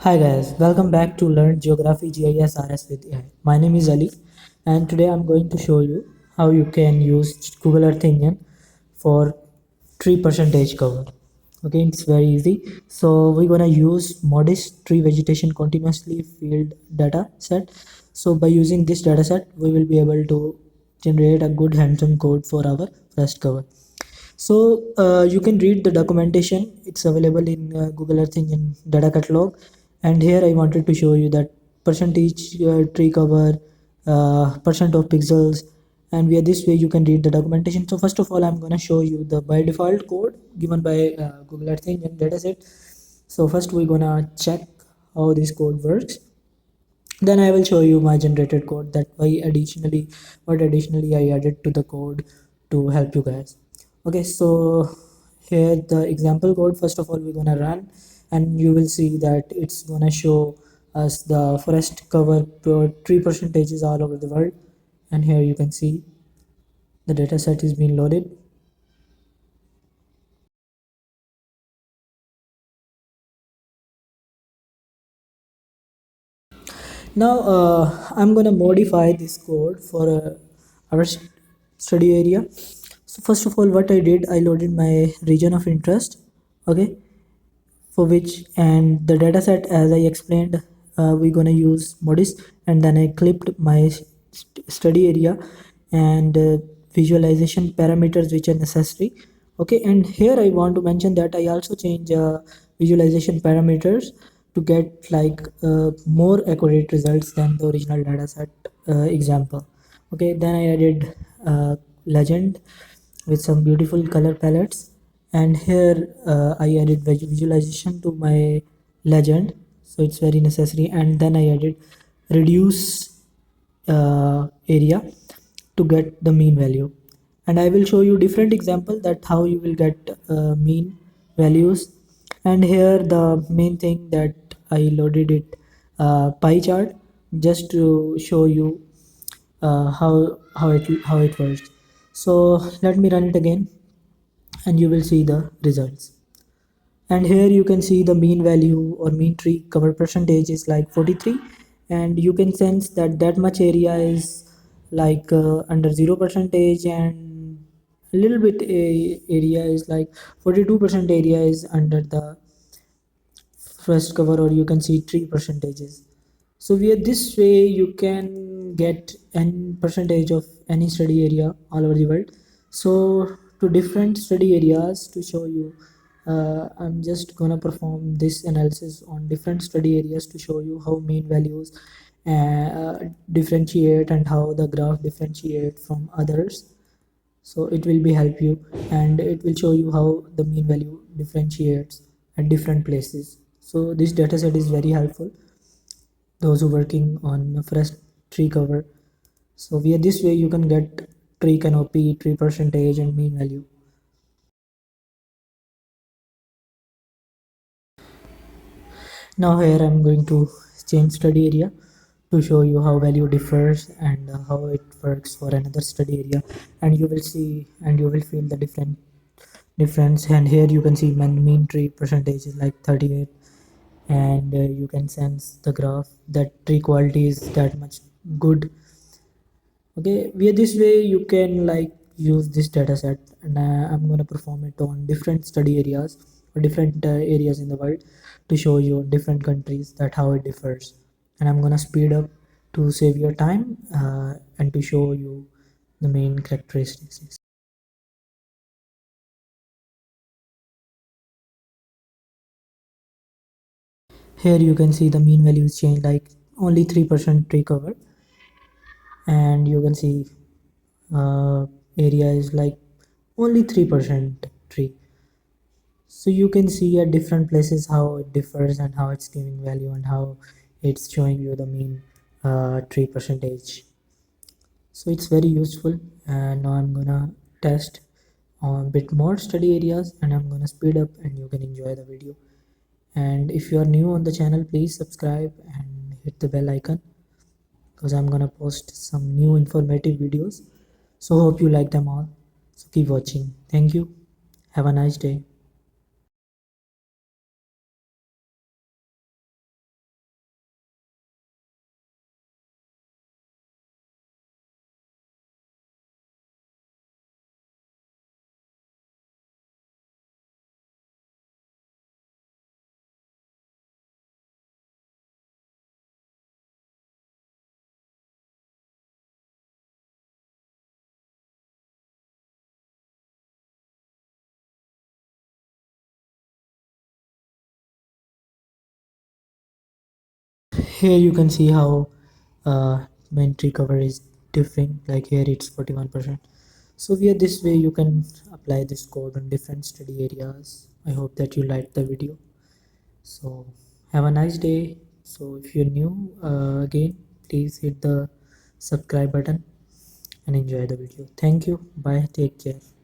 Hi guys, welcome back to Learn Geography GIS RS with AI. My name is Ali, and today I'm going to show you how you can use Google Earth Engine for tree percentage cover. Okay, it's very easy. So we're gonna use modest tree vegetation continuously field data set. So by using this data set, we will be able to generate a good hands-on code for our forest cover. So you can read the documentation. It's available in Google Earth Engine data catalog. And here I wanted to show you that percentage tree cover, percent of pixels, and via this way you can read the documentation. So first of all, I'm gonna show you the by default code given by Google Earth Engine dataset. So first we're gonna check how this code works. Then I will show you my generated code that what additionally I added to the code to help you guys. Okay, so here the example code. First of all, we're gonna run, and you will see that it's gonna show us the forest cover tree percentages all over the world. And here you can see the data set is being loaded. Now I'm gonna modify this code for our study area. So first of all, what I did, I loaded my region of interest. Okay, for which, and the data set, as I explained, we're gonna use modis, and then I clipped my study area and visualization parameters which are necessary. Okay, and here I want to mention that I also change visualization parameters to get like more accurate results than the original data set example. Okay, then I added legend with some beautiful color palettes, and here I added visualization to my legend, so it's very necessary. And then I added reduce area to get the mean value, and I will show you different example that how you will get mean values. And here the main thing that I loaded it pie chart just to show you how it works. So let me run it again, and you will see the results. And here you can see the mean value or mean tree cover percentage is like 43, and you can sense that that much area is like under 0 percentage, and a little bit area is like 42% area is under the first cover, or you can see tree percentages. So via this way you can get n percentage of any study area all over the world. So to different study areas to show you, I'm just gonna perform this analysis on different study areas to show you how mean values differentiate and how the graph differentiate from others. So it will be help you, and it will show you how the mean value differentiates at different places. So this dataset is very helpful those who working on forest tree cover. So via this way you can get tree canopy, tree percentage, and mean value. Now here I'm going to change study area to show you how value differs and how it works for another study area, and you will see and you will feel the difference. And here you can see my mean tree percentage is like 38, and you can sense the graph that tree quality is that much good. Okay, via this way you can like use this data set, and I'm going to perform it on different study areas or different areas in the world to show you different countries that how it differs. And I'm going to speed up to save your time and to show you the main characteristics. Here you can see the mean values change like only 3% tree cover, and you can see uh, area is like only 3% tree. So you can see at different places how it differs and how it's giving value and how it's showing you the mean tree percentage. So it's very useful, and now I'm gonna test on a bit more study areas, and I'm gonna speed up and you can enjoy the video. And if you are new on the channel, please subscribe and hit the bell icon, because I'm gonna post some new informative videos. So hope you like them all. So keep watching. Thank you. Have a nice day. Here you can see how main tree cover is differing, like here it's 41%. So via this way you can apply this code on different study areas. I hope that you liked the video. So have a nice day. So if you're new, again, please hit the subscribe button and enjoy the video. Thank you. Bye. Take care.